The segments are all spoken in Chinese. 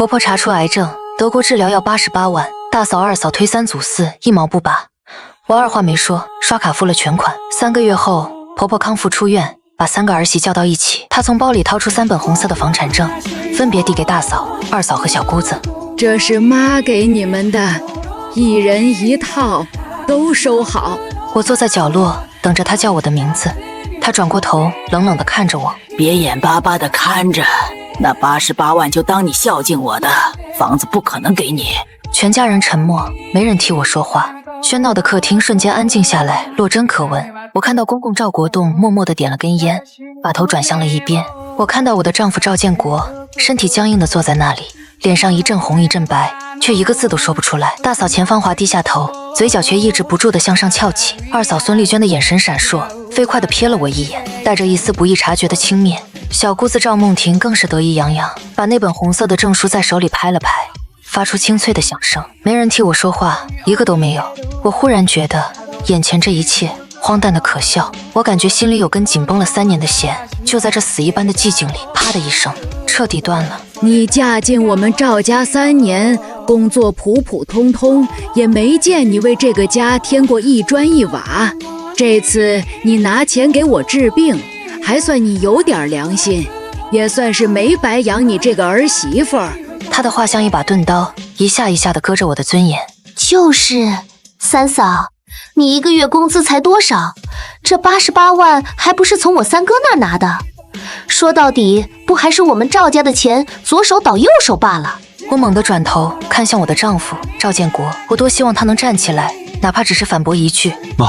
婆婆查出癌症，德国治疗要88万，大嫂二嫂推三阻四，一毛不拔。我二话没说，刷卡付了全款。3个月后，婆婆康复出院，把3个儿媳叫到一起。她从包里掏出3本红色的房产证，分别递给大嫂、二嫂和小姑子。这是妈给你们的，1人1套，都收好。我坐在角落，等着她叫我的名字。她转过头，冷冷地看着我，别眼巴巴地看着，那88万就当你孝敬我的，房子不可能给你。全家人沉默，没人替我说话。喧闹的客厅瞬间安静下来，落针可闻。我看到公公赵国栋默默地点了根烟，把头转向了一边。我看到我的丈夫赵建国身体僵硬地坐在那里，脸上一阵红一阵白，却一个字都说不出来。大嫂钱芳华低下头，嘴角却抑制不住地向上翘起。二嫂孙丽娟的眼神闪烁，飞快地瞥了我一眼，带着一丝不易察觉的轻蔑。小姑子赵梦婷更是得意洋洋，把那本红色的证书在手里拍了拍，发出清脆的响声。没人替我说话，一个都没有。我忽然觉得眼前这一切荒诞的可笑，我感觉心里有根紧绷了3年的弦，就在这死一般的寂静里，啪的一声，彻底断了。你嫁进我们赵家3年，工作普普通通，也没见你为这个家添过一砖一瓦。这次你拿钱给我治病，还算你有点良心，也算是没白养你这个儿媳妇儿。他的话像一把钝刀，一下一下地割着我的尊严。就是三嫂，你1个月工资才多少？这88万还不是从我三哥那儿拿的？说到底，不还是我们赵家的钱左手倒右手罢了。我猛地转头看向我的丈夫赵建国，我多希望他能站起来，哪怕只是反驳一句：妈，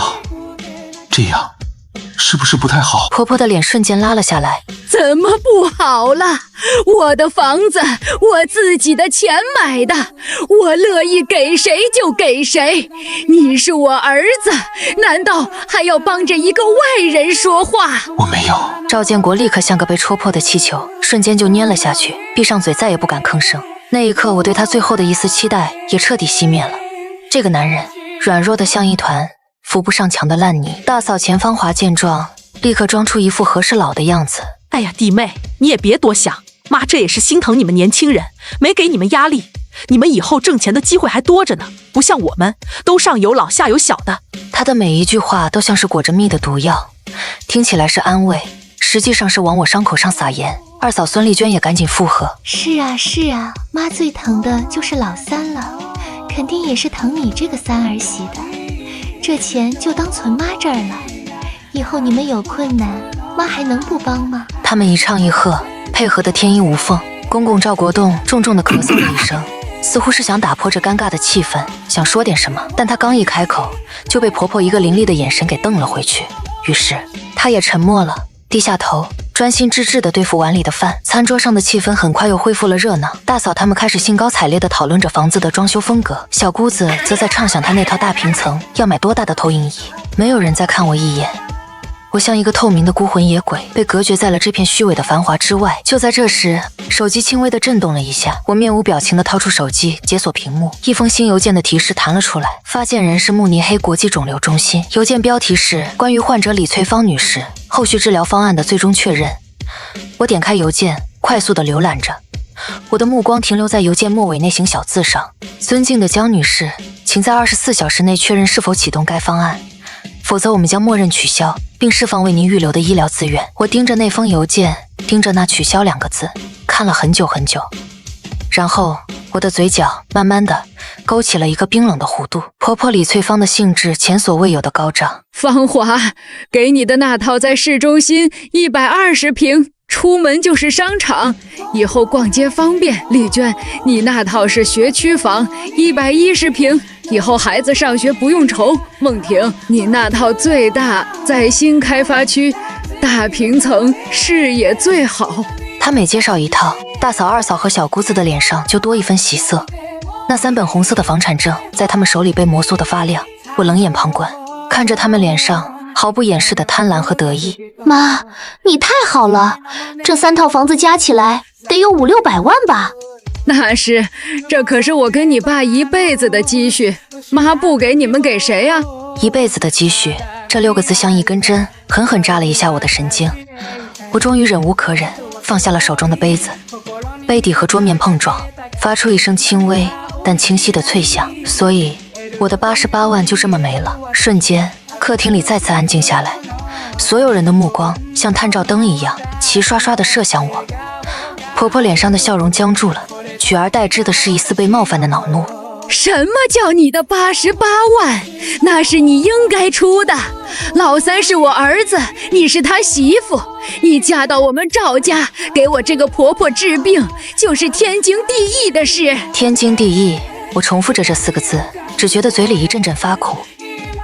这样是不是不太好？婆婆的脸瞬间拉了下来。怎么不好了？我的房子，我自己的钱买的，我乐意给谁就给谁。你是我儿子，难道还要帮着一个外人说话？我没有。赵建国立刻像个被戳破的气球，瞬间就蔫了下去，闭上嘴，再也不敢吭声。那一刻，我对他最后的一丝期待也彻底熄灭了。这个男人软弱的像一团扶不上墙的烂泥。大嫂钱芳华见状，立刻装出一副和事佬的样子。哎呀，弟妹，你也别多想，妈这也是心疼你们年轻人，没给你们压力。你们以后挣钱的机会还多着呢，不像我们，都上有老下有小的。他的每一句话都像是裹着蜜的毒药，听起来是安慰，实际上是往我伤口上撒盐。二嫂孙丽娟也赶紧附和：是啊是啊，妈最疼的就是老三了，肯定也是疼你这个三儿媳的。这钱就当存妈这儿了，以后你们有困难，妈还能不帮吗？他们一唱一和，配合得天衣无缝。公公赵国栋重重地咳嗽了一声，似乎是想打破这尴尬的气氛，想说点什么，但他刚一开口，就被婆婆一个凌厉的眼神给瞪了回去。于是他也沉默了，低下头，专心致志地对付碗里的饭。餐桌上的气氛很快又恢复了热闹，大嫂他们开始兴高采烈地讨论着房子的装修风格，小姑子则在畅想她那套大平层要买多大的投影仪。没有人再看我一眼，我像一个透明的孤魂野鬼，被隔绝在了这片虚伪的繁华之外。就在这时，手机轻微地震动了一下，我面无表情地掏出手机解锁屏幕，一封新邮件的提示弹了出来，发件人是慕尼黑国际肿瘤中心，邮件标题是关于患者李翠芳女士后续治疗方案的最终确认。我点开邮件，快速地浏览着，我的目光停留在邮件末尾那行小字上：尊敬的江女士，请在24小时内确认是否启动该方案，否则我们将默认取消并释放为您预留的医疗资源。我盯着那封邮件，盯着那取消2个字，看了很久很久，然后我的嘴角慢慢的勾起了一个冰冷的弧度。婆婆李翠芳的兴致前所未有的高涨。芳华，给你的那套在市中心120平，出门就是商场，以后逛街方便。丽娟，你那套是学区房，110平，以后孩子上学不用愁。梦婷，你那套最大，在新开发区，大平层，视野最好。他每介绍一套，大嫂、二嫂和小姑子的脸上就多一分喜色。那3本红色的房产证在他们手里被摩挲的发亮，我冷眼旁观，看着他们脸上毫不掩饰的贪婪和得意。妈，你太好了，这3套房子加起来得有500-600万吧？那是，这可是我跟你爸一辈子的积蓄，妈不给你们给谁呀？一辈子的积蓄，这6个字像一根针，狠狠扎了一下我的神经。我终于忍无可忍，放下了手中的杯子，杯底和桌面碰撞，发出一声轻微但清晰的脆响，所以我的88万就这么没了。瞬间，客厅里再次安静下来，所有人的目光像探照灯一样齐刷刷地射向我。婆婆脸上的笑容僵住了，取而代之的是一丝被冒犯的恼怒。什么叫你的88万？那是你应该出的。老三是我儿子，你是他媳妇，你嫁到我们赵家，给我这个婆婆治病，就是天经地义的事。天经地义，我重复着这4个字，只觉得嘴里一阵阵发苦。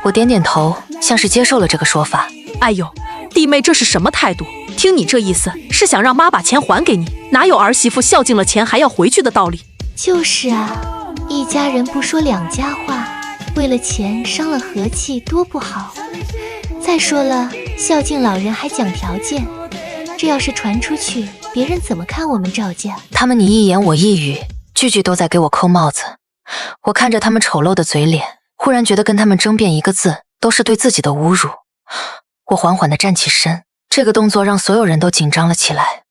我点点头，像是接受了这个说法。哎呦，弟妹这是什么态度？听你这意思，是想让妈把钱还给你？哪有儿媳妇孝敬了钱还要回去的道理？就是啊，一家人不说两家话，为了钱伤了和气，多不好。再说了，孝敬老人还讲条件，这要是传出去，别人怎么看我们赵家？他们你一言我一语，句句都在给我扣帽子。我看着他们丑陋的嘴脸，忽然觉得跟他们争辩一个字都是对自己的侮辱。我缓缓地站起身，这个动作让所有人都紧张了起来。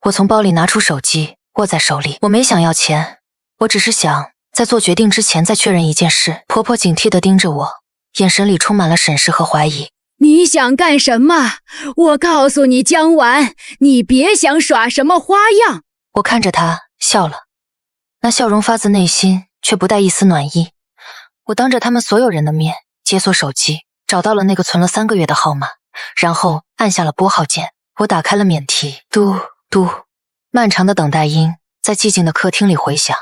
我从包里拿出手机，握在手里。我没想要钱，我只是想在做决定之前再确认一件事。婆婆警惕地盯着我，眼神里充满了审视和怀疑。你想干什么？我告诉你，江婉，你别想耍什么花样。我看着她笑了，那笑容发自内心，却不带一丝暖意。我当着他们所有人的面解锁手机，找到了那个存了3个月的号码，然后按下了拨号键。我打开了免提，嘟嘟，漫长的等待音在寂静的客厅里回响。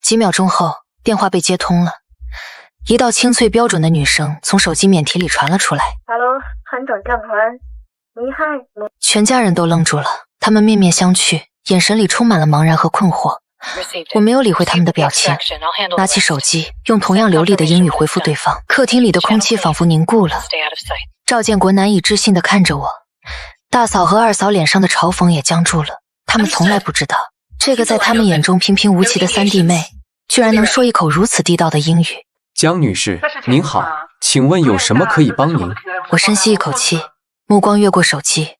几秒钟后，电话被接通了，一道清脆标准的女声从手机免提里传了出来。Hello， 韩总江环，你好。全家人都愣住了，他们面面相觑，眼神里充满了茫然和困惑。我没有理会他们的表情，拿起手机，用同样流利的英语回复对方。客厅里的空气仿佛凝固了。赵建国难以置信地看着我，大嫂和二嫂脸上的嘲讽也僵住了。他们从来不知道，这个在他们眼中平平无奇的3弟妹，居然能说一口如此地道的英语。江女士，您好，请问有什么可以帮您？我深吸一口气，目光越过手机，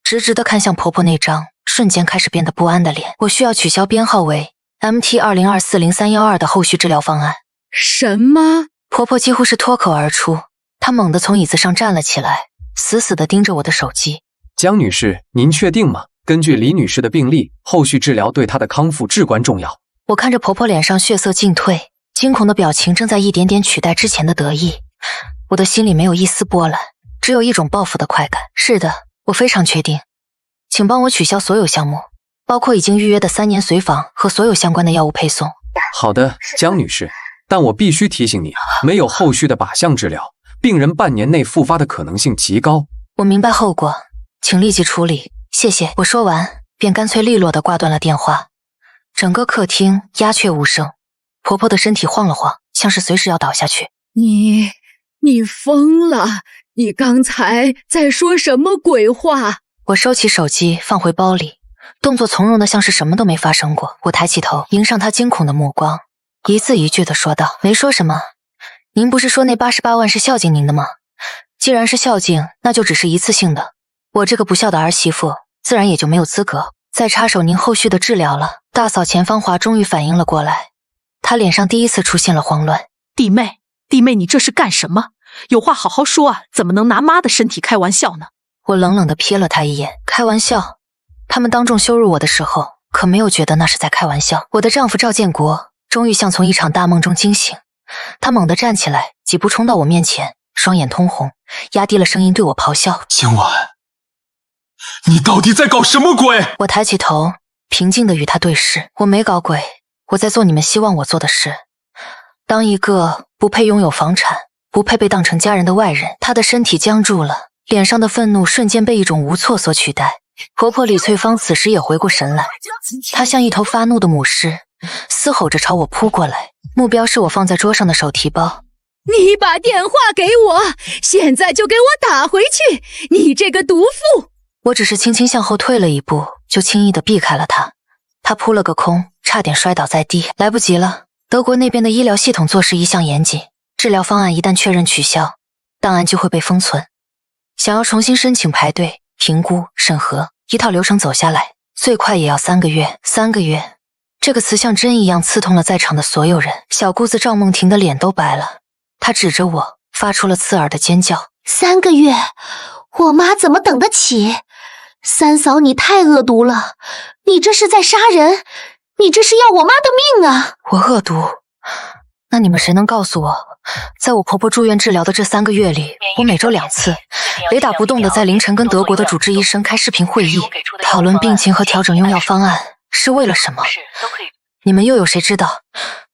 直直地看向婆婆那张瞬间开始变得不安的脸。我需要取消编号为 MT20240312的后续治疗方案。什么？婆婆几乎是脱口而出，她猛地从椅子上站了起来，死死地盯着我的手机。江女士，您确定吗？根据李女士的病历，后续治疗对她的康复至关重要。我看着婆婆脸上血色尽退，惊恐的表情正在一点点取代之前的得意。我的心里没有一丝波澜，只有一种报复的快感。是的，我非常确定。请帮我取消所有项目，包括已经预约的3年随访和所有相关的药物配送。好的，江女士，但我必须提醒你，没有后续的靶向治疗，病人半年内复发的可能性极高。我明白后果，请立即处理，谢谢。我说完，便干脆利落地挂断了电话。整个客厅鸦雀无声，婆婆的身体晃了晃，像是随时要倒下去。你疯了！你刚才在说什么鬼话？我收起手机放回包里，动作从容的像是什么都没发生过。我抬起头迎上她惊恐的目光，一字一句地说道：没说什么，您不是说那88万是孝敬您的吗？既然是孝敬，那就只是一次性的，我这个不孝的儿媳妇自然也就没有资格再插手您后续的治疗了。大嫂钱芳华终于反应了过来，她脸上第一次出现了慌乱。弟妹，你这是干什么？有话好好说啊，怎么能拿妈的身体开玩笑呢？我冷冷地瞥了她一眼，开玩笑？他们当众羞辱我的时候，可没有觉得那是在开玩笑。我的丈夫赵建国终于像从一场大梦中惊醒，他猛地站起来，几步冲到我面前，双眼通红，压低了声音对我咆哮：今晚你到底在搞什么鬼？我抬起头，平静地与他对视。我没搞鬼，我在做你们希望我做的事。当一个不配拥有房产、不配被当成家人的外人。他的身体僵住了，脸上的愤怒瞬间被一种无措所取代。婆婆李翠芳此时也回过神来，她像一头发怒的母狮，嘶吼着朝我扑过来，目标是我放在桌上的手提包。你把电话给我，现在就给我打回去！你这个毒妇！我只是轻轻向后退了一步，就轻易地避开了他。他扑了个空，差点摔倒在地。来不及了，德国那边的医疗系统做事一向严谨，治疗方案一旦确认取消，档案就会被封存。想要重新申请排队、评估、审核，一套流程走下来，最快也要3个月。3个月，这个词像针一样刺痛了在场的所有人。小姑子赵梦婷的脸都白了，她指着我，发出了刺耳的尖叫。3个月，我妈怎么等得起？三嫂，你太恶毒了，你这是在杀人，你这是要我妈的命啊！我恶毒？那你们谁能告诉我，在我婆婆住院治疗的这3个月里，我每周2次雷打不动的在凌晨跟德国的主治医生开视频会议，讨论病情和调整用药方案，是为了什么？你们又有谁知道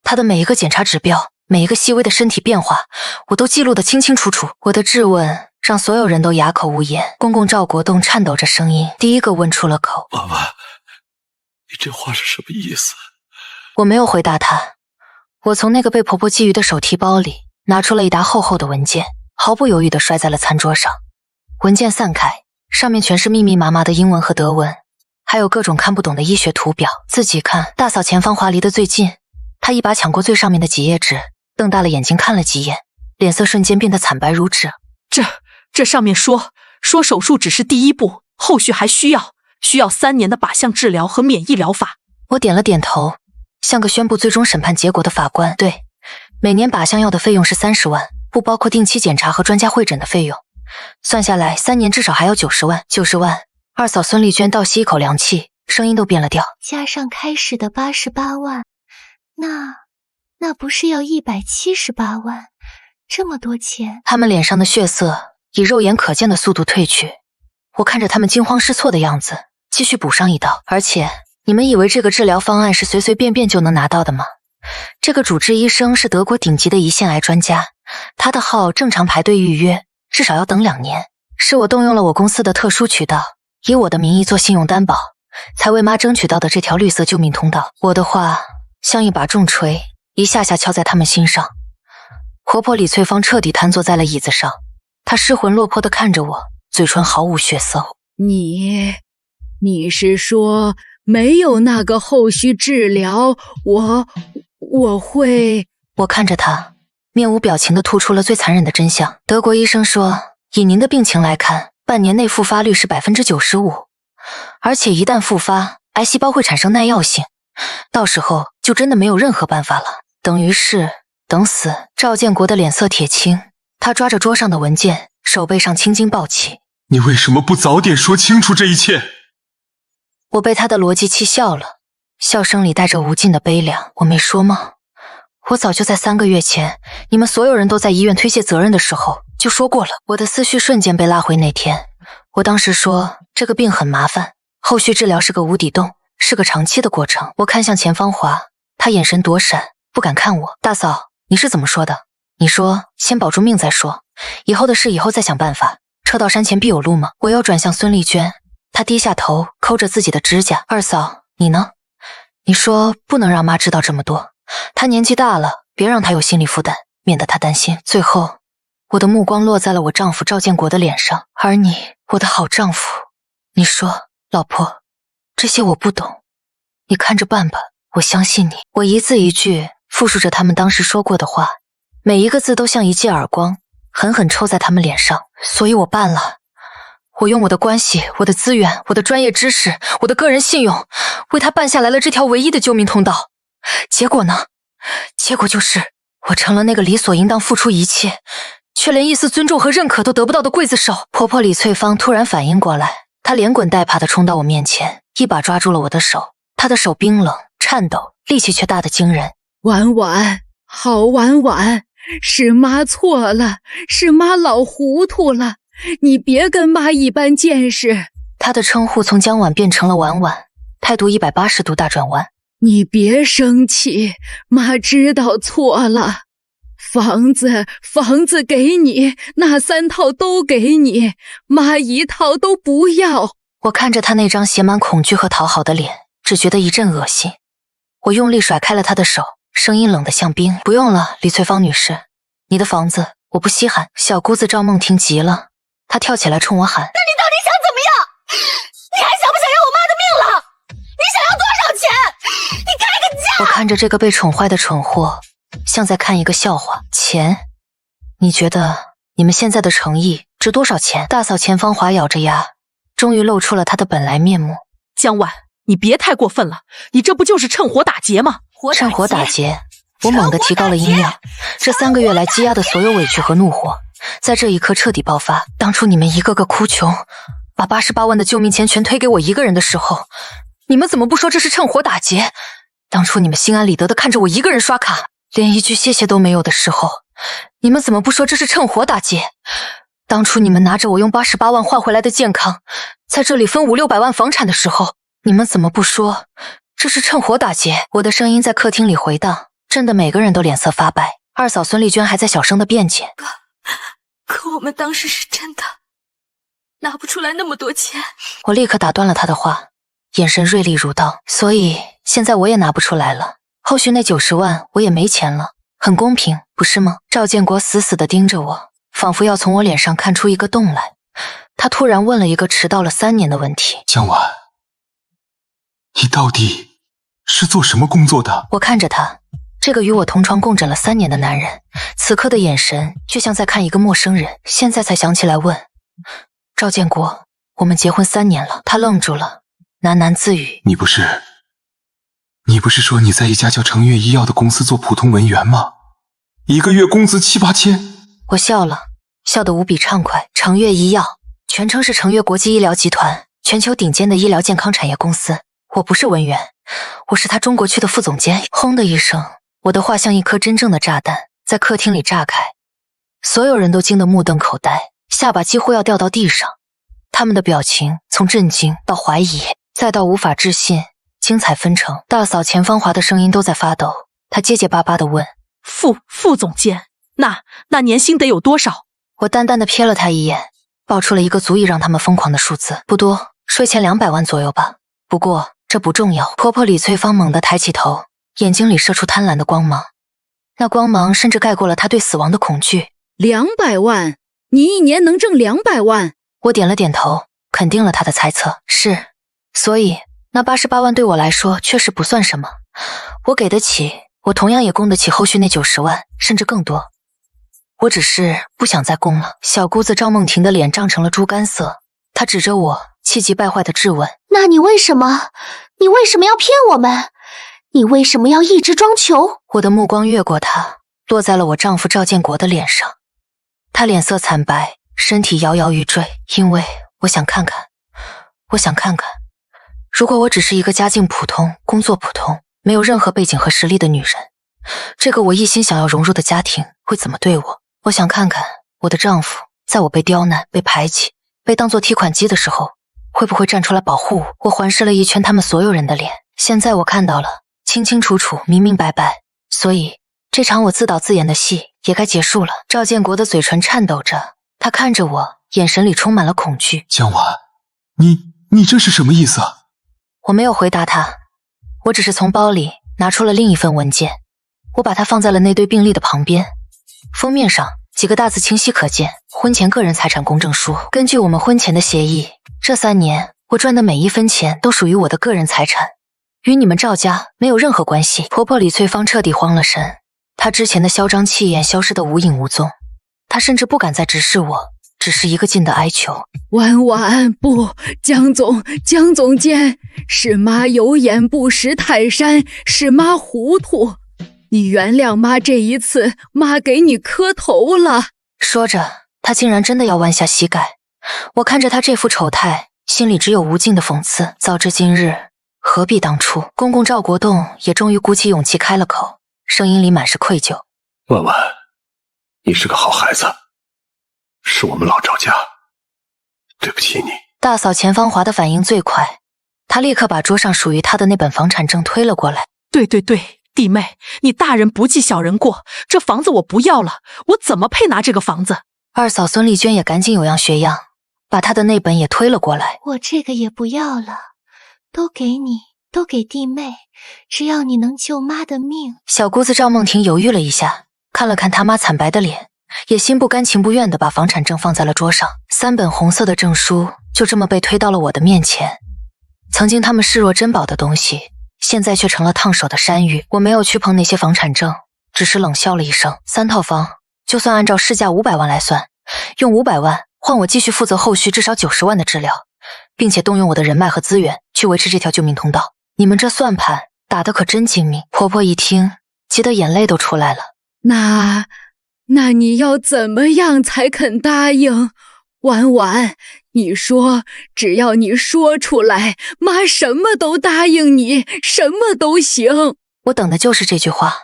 她的每一个检查指标，每一个细微的身体变化，我都记录得清清楚楚。我的质问让所有人都哑口无言。公公赵国栋颤抖着声音，第一个问出了口：婉婉，你这话是什么意思？我没有回答他。我从那个被婆婆觊觎的手提包里拿出了一沓厚厚的文件，毫不犹豫地摔在了餐桌上。文件散开，上面全是密密麻麻的英文和德文，还有各种看不懂的医学图表。自己看，大嫂钱芳华离得最近，她一把抢过最上面的几页纸，瞪大了眼睛看了几眼，脸色瞬间变得惨白如纸。这上面说手术只是第一步，后续还需要3年的靶向治疗和免疫疗法。我点了点头，像个宣布最终审判结果的法官。对，每年靶向药的费用是30万，不包括定期检查和专家会诊的费用，算下来3年至少还要90万。90万！二嫂孙丽娟倒吸一口凉气，声音都变了调。加上开始的88万，那不是要178万？这么多钱！他们脸上的血色以肉眼可见的速度褪去，我看着他们惊慌失措的样子，继续补上一刀。而且，你们以为这个治疗方案是随随便便就能拿到的吗？这个主治医生是德国顶级的胰腺癌专家，他的号正常排队预约至少要等2年。是我动用了我公司的特殊渠道，以我的名义做信用担保，才为妈争取到的这条绿色救命通道。我的话像一把重锤，一下下敲在他们心上。婆婆李翠芳彻底瘫坐在了椅子上，她失魂落魄地看着我，嘴唇毫无血色。你是说没有那个后续治疗，我会……我看着她，面无表情地吐出了最残忍的真相。德国医生说，以您的病情来看，半年内复发率是95%，而且一旦复发，癌细胞会产生耐药性，到时候就真的没有任何办法了，等于是等死。赵建国的脸色铁青，他抓着桌上的文件，手背上青筋暴起。你为什么不早点说清楚这一切？我被他的逻辑气笑了，笑声里带着无尽的悲凉。我没说吗？我早就在3个月前，你们所有人都在医院推卸责任的时候就说过了。我的思绪瞬间被拉回那天，我当时说这个病很麻烦，后续治疗是个无底洞，是个长期的过程。我看向钱芳华，她眼神躲闪，不敢看我。大嫂，你是怎么说的？你说先保住命再说，以后的事以后再想办法，车到山前必有路吗？我又转向孙丽娟，她低下头抠着自己的指甲。二嫂，你呢？你说不能让妈知道这么多，她年纪大了，别让她有心理负担，免得她担心。最后，我的目光落在了我丈夫赵建国的脸上。而你，我的好丈夫，你说，老婆，这些我不懂，你看着办吧，我相信你。我一字一句复述着他们当时说过的话，每一个字都像一记耳光，狠狠抽在他们脸上。所以我办了，我用我的关系、我的资源、我的专业知识、我的个人信用，为他办下来了这条唯一的救命通道。结果呢？结果就是我成了那个理所应当付出一切，却连一丝尊重和认可都得不到的刽子手。婆婆李翠芳突然反应过来，她连滚带爬地冲到我面前，一把抓住了我的手。她的手冰冷、颤抖，力气却大得惊人。婉婉，好婉婉，是妈错了，是妈老糊涂了，你别跟妈一般见识。她的称呼从江婉变成了婉婉，态度180度大转弯。你别生气，妈知道错了。房子给你，那3套都给你，妈1套都不要。我看着她那张写满恐惧和讨好的脸，只觉得一阵恶心。我用力甩开了她的手，声音冷得像冰。不用了，李翠芳女士，你的房子我不稀罕。小姑子赵梦婷急了，她跳起来冲我喊：那你到底想怎么样？你还想不想要我妈的命了？你想要多少钱？你开个价！我看着这个被宠坏的蠢货，像在看一个笑话。钱？你觉得你们现在的诚意值多少钱？大嫂钱芳华咬着牙，终于露出了她的本来面目。江婉，你别太过分了，你这不就是趁火打劫吗？趁火打劫，我猛地提高了音量。这3个月来积压的所有委屈和怒火，在这一刻彻底爆发。当初你们一个个哭穷，把88万的救命钱全推给我一个人的时候，你们怎么不说这是趁火打劫？当初你们心安理得的看着我一个人刷卡，连一句谢谢都没有的时候，你们怎么不说这是趁火打劫？当初你们拿着我用88万换回来的健康，在这里分5、600万房产的时候，你们怎么不说这是趁火打劫？我的声音在客厅里回荡，震得每个人都脸色发白。二嫂孙丽娟还在小声的辩解，可我们当时是真的拿不出来那么多钱。我立刻打断了她的话，眼神锐利如刀。所以现在我也拿不出来了，后续那90万我也没钱了，很公平，不是吗？赵建国死死地盯着我，仿佛要从我脸上看出一个洞来。他突然问了一个迟到了3年的问题：江婉，你到底是做什么工作的？我看着他，这个与我同床共枕了3年的男人，此刻的眼神就像在看一个陌生人。现在才想起来问：赵建国，我们结婚3年了。他愣住了，喃喃自语：你不是说你在一家叫成悦医药的公司做普通文员吗？一个月工资7、8千。我笑了，笑得无比畅快。成悦医药全称是成悦国际医疗集团，全球顶尖的医疗健康产业公司。我不是文员，我是他中国区的副总监。轰的一声，我的话像一颗真正的炸弹在客厅里炸开，所有人都惊得目瞪口呆，下巴几乎要掉到地上。他们的表情从震惊到怀疑，再到无法置信，精彩纷呈。大嫂钱芳华的声音都在发抖，她结结巴巴地问：副总监，那年薪得有多少？我淡淡地瞥了他一眼，报出了一个足以让他们疯狂的数字，不多，税前200万左右吧。不过这不重要。婆婆李翠芳猛地抬起头，眼睛里射出贪婪的光芒，那光芒甚至盖过了她对死亡的恐惧。200万？你一年能挣200万？我点了点头，肯定了她的猜测。是，所以那88万对我来说确实不算什么，我给得起，我同样也供得起后续那90万，甚至更多。我只是不想再供了。小姑子赵梦婷的脸涨成了猪肝色，她指着我，气急败坏地质问：那你为什么要骗我们？你为什么要一直装穷？我的目光越过她，落在了我丈夫赵建国的脸上。他脸色惨白，身体摇摇欲坠，因为我想看看，如果我只是一个家境普通、工作普通、没有任何背景和实力的女人，这个我一心想要融入的家庭会怎么对我？我想看看我的丈夫在我被刁难、被排挤、被当作提款机的时候，会不会站出来保护我？我环视了一圈他们所有人的脸，现在我看到了，清清楚楚，明明白白。所以这场我自导自演的戏也该结束了。赵建国的嘴唇颤抖着，他看着我，眼神里充满了恐惧。江婉，你这是什么意思啊？我没有回答他，我只是从包里拿出了另一份文件，我把它放在了那堆病历的旁边。封面上几个大字清晰可见：婚前个人财产公证书。根据我们婚前的协议，这3年我赚的每一分钱都属于我的个人财产，与你们赵家没有任何关系。婆婆李翠芳彻底慌了神，她之前的嚣张气焰消失得无影无踪，她甚至不敢再直视我，只是一个劲的哀求：婉，不，江总监，是妈有眼不识泰山，是妈糊涂，你原谅妈这一次，妈给你磕头了。说着，她竟然真的要弯下膝盖。我看着她这副丑态，心里只有无尽的讽刺。早知今日，何必当初？公公赵国栋也终于鼓起勇气开了口，声音里满是愧疚：婉婉，你是个好孩子，是我们老赵家对不起你。大嫂钱芳华的反应最快，她立刻把桌上属于她的那本房产证推了过来。对，弟妹，你大人不计小人过，这房子我不要了，我怎么配拿这个房子？二嫂孙丽娟也赶紧有样学样，把她的那本也推了过来。我这个也不要了，都给你，都给弟妹，只要你能救妈的命。小姑子赵梦婷犹豫了一下，看了看他妈惨白的脸，也心不甘情不愿地把房产证放在了桌上。3本红色的证书就这么被推到了我的面前，曾经他们视若珍宝的东西，现在却成了烫手的山芋。我没有去碰那些房产证，只是冷笑了一声：3套房，就算按照市价500万来算，用500万换我继续负责后续至少90万的治疗，并且动用我的人脉和资源去维持这条救命通道。你们这算盘打得可真精明。婆婆一听，急得眼泪都出来了。那你要怎么样才肯答应？婉婉，你说，只要你说出来，妈什么都答应你，什么都行。我等的就是这句话。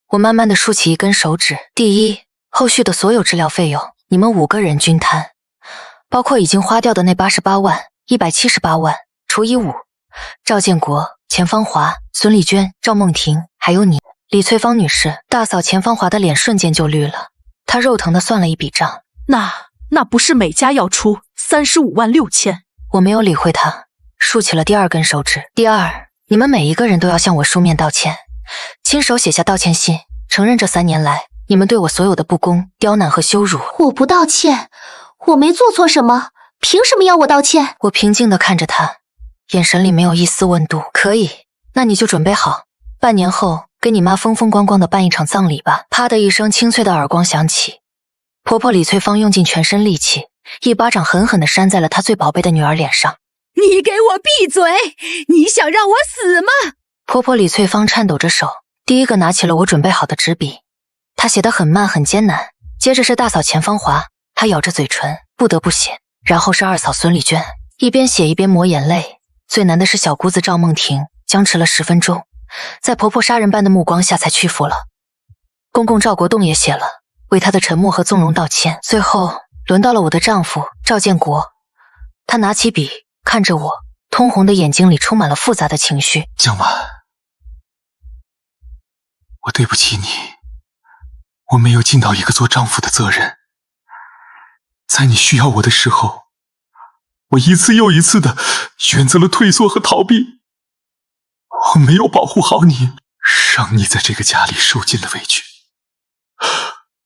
我慢慢的竖起一根手指。第一，后续的所有治疗费用，你们5个人均摊，包括已经花掉的那88万、178万，除以5。赵建国、钱芳华、孙丽娟、赵梦婷，还有你，李翠芳女士。大嫂钱芳华的脸瞬间就绿了，她肉疼的算了一笔账。那不是每家要出35万6千？我没有理会她，竖起了第2根手指。第二，你们每一个人都要向我书面道歉，亲手写下道歉信，承认这3年来你们对我所有的不公、刁难和羞辱。我不道歉，我没做错什么，凭什么要我道歉？我平静地看着他，眼神里没有一丝温度。可以，那你就准备好，半年后给你妈风风光光地办一场葬礼吧。啪的一声清脆的耳光响起，婆婆李翠芳用尽全身力气，一巴掌狠狠地扇在了她最宝贝的女儿脸上。你给我闭嘴！你想让我死吗？婆婆李翠芳颤抖着手，第一个拿起了我准备好的纸笔。她写得很慢很艰难，接着是大嫂钱芳华，她咬着嘴唇不得不写，然后是二嫂孙丽娟，一边写一边抹眼泪。最难的是小姑子赵梦婷，僵持了10分钟，在婆婆杀人般的目光下才屈服了。公公赵国栋也写了，为她的沉默和纵容道歉。最后轮到了我的丈夫赵建国，他拿起笔看着我，通红的眼睛里充满了复杂的情绪。江晚，我对不起你，我没有尽到一个做丈夫的责任。在你需要我的时候，我一次又一次的选择了退缩和逃避。我没有保护好你，让你在这个家里受尽了委屈。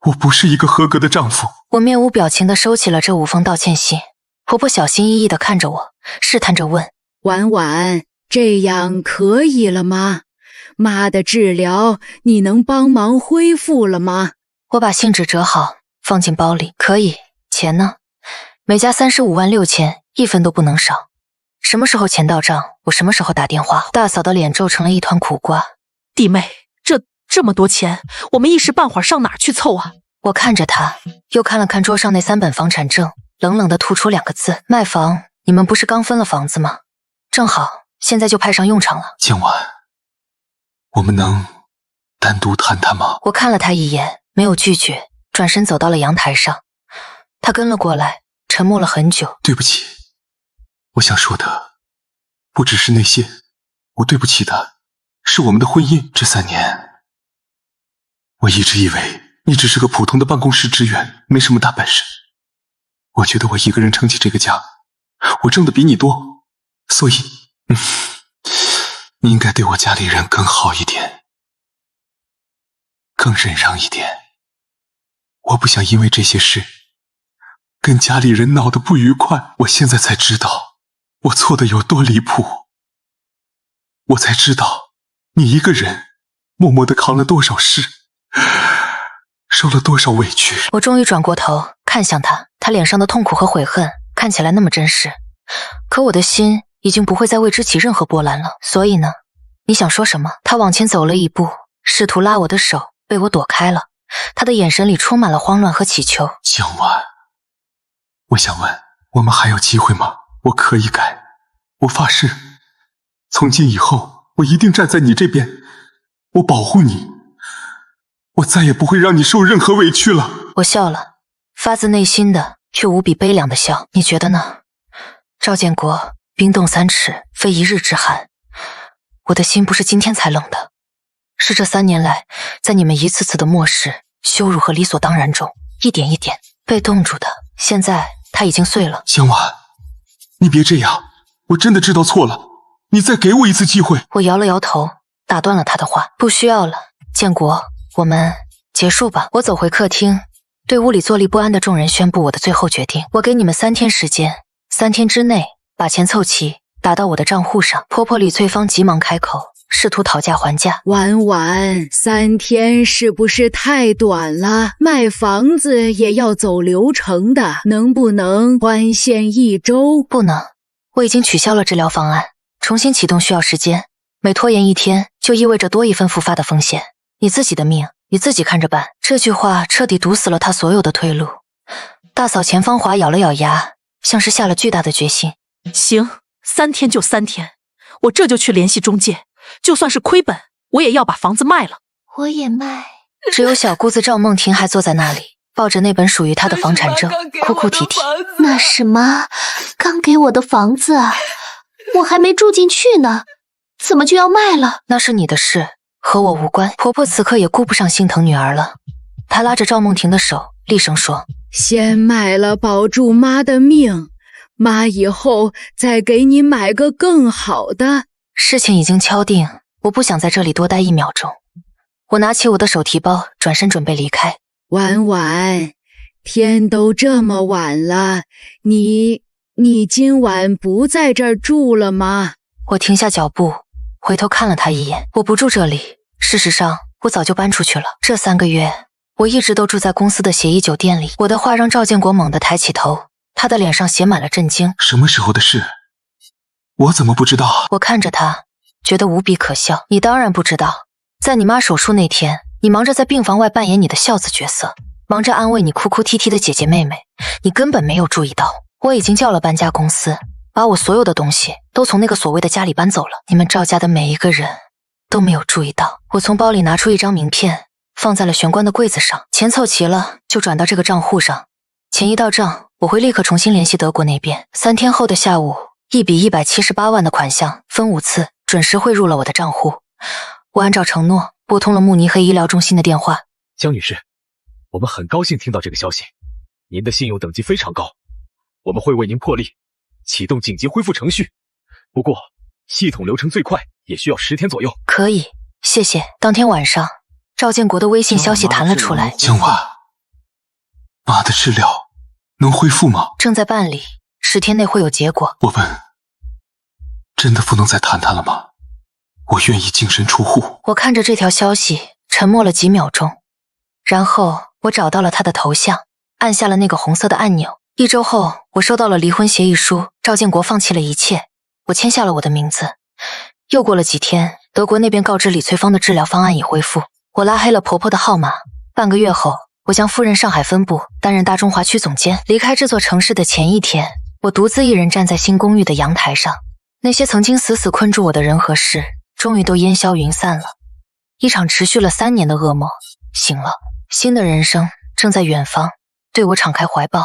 我不是一个合格的丈夫。我面无表情地收起了这5封道歉信。婆婆小心翼翼地看着我，试探着问：婉婉，这样可以了吗？妈的治疗你能帮忙恢复了吗？我把信纸折好放进包里。可以。钱呢？每家35万6千，一分都不能少。什么时候钱到账，我什么时候打电话。大嫂的脸皱成了一团苦瓜。弟妹，这么多钱，我们一时半会儿上哪儿去凑啊？我看着她，又看了看桌上那3本房产证，冷冷地吐出2个字：卖房。你们不是刚分了房子吗？正好现在就派上用场了。江晚，我们能单独谈谈吗？我看了他一眼，没有拒绝，转身走到了阳台上。他跟了过来，沉默了很久。对不起，我想说的不只是那些，我对不起的是我们的婚姻。这3年，我一直以为你只是个普通的办公室职员，没什么大本事。我觉得我一个人撑起这个家，我挣的比你多，所以你应该对我家里人更好一点，更忍让一点。我不想因为这些事跟家里人闹得不愉快。我现在才知道我错的有多离谱，我才知道你一个人默默地扛了多少事，受了多少委屈。我终于转过头看向他，他脸上的痛苦和悔恨看起来那么真实，可我的心已经不会再为之起任何波澜了。所以呢，你想说什么？他往前走了一步，试图拉我的手，被我躲开了。他的眼神里充满了慌乱和祈求。江晚，我想问，我们还有机会吗？我可以改，我发誓，从今以后我一定站在你这边，我保护你，我再也不会让你受任何委屈了。我笑了，发自内心的却无比悲凉的笑。你觉得呢？赵建国，冰冻3尺，非一日之寒。我的心不是今天才冷的，是这3年来，在你们一次次的漠视、羞辱和理所当然中，一点一点被冻住的。现在它已经碎了。江晚，你别这样，我真的知道错了，你再给我一次机会。我摇了摇头，打断了他的话。不需要了，建国，我们结束吧。我走回客厅，对屋里坐立不安的众人宣布我的最后决定。我给你们3天时间，3天之内把钱凑齐，打到我的账户上。婆婆李翠芳急忙开口，试图讨价还价。婉婉，3天是不是太短了？卖房子也要走流程的，能不能宽限1周？不能，我已经取消了治疗方案。重新启动需要时间，每拖延一天就意味着多一份复发的风险。你自己的命，你自己看着办。这句话彻底堵死了他所有的退路。大嫂钱芳华咬了咬牙，像是下了巨大的决心。行，3天就3天，我这就去联系中介，就算是亏本，我也要把房子卖了。我也卖。只有小姑子赵梦婷还坐在那里，抱着那本属于她的房产证，哭哭啼啼。那是妈刚给我的房子啊，我还没住进去呢，怎么就要卖了？那是你的事，和我无关。婆婆此刻也顾不上心疼女儿了，她拉着赵梦婷的手，厉声说：先卖了保住妈的命，妈以后再给你买个更好的。事情已经敲定，我不想在这里多待1秒钟。我拿起我的手提包，转身准备离开。婉婉，天都这么晚了，你今晚不在这儿住了吗？我停下脚步，回头看了他一眼。我不住这里，事实上我早就搬出去了。这3个月我一直都住在公司的协议酒店里。我的话让赵建国猛地抬起头，他的脸上写满了震惊。什么时候的事？我怎么不知道？我看着他，觉得无比可笑。你当然不知道，在你妈手术那天，你忙着在病房外扮演你的孝子角色，忙着安慰你哭哭啼啼的姐姐妹妹，你根本没有注意到，我已经叫了搬家公司，把我所有的东西都从那个所谓的家里搬走了。你们赵家的每一个人都没有注意到。我从包里拿出一张名片，放在了玄关的柜子上，钱凑齐了就转到这个账户上。钱一到账，我会立刻重新联系德国那边。3天后的下午，一笔178万的款项分5次准时汇入了我的账户。我按照承诺拨通了慕尼黑医疗中心的电话。江女士，我们很高兴听到这个消息，您的信用等级非常高，我们会为您破例启动紧急恢复程序，不过系统流程最快也需要10天左右。可以，谢谢。当天晚上，赵建国的微信消息弹了出来。江婉，妈的治疗能恢复吗？正在办理，10天内会有结果。我问，真的不能再谈谈了吗？我愿意净身出户。我看着这条消息，沉默了几秒钟，然后我找到了他的头像，按下了那个红色的按钮。1周后，我收到了离婚协议书，赵建国放弃了一切，我签下了我的名字。又过了几天，德国那边告知李翠芳的治疗方案已恢复，我拉黑了婆婆的号码。半个月后，我将赴任上海分部，担任大中华区总监。离开这座城市的前一天，我独自一人站在新公寓的阳台上，那些曾经死死困住我的人和事，终于都烟消云散了。一场持续了3年的噩梦醒了，新的人生正在远方对我敞开怀抱。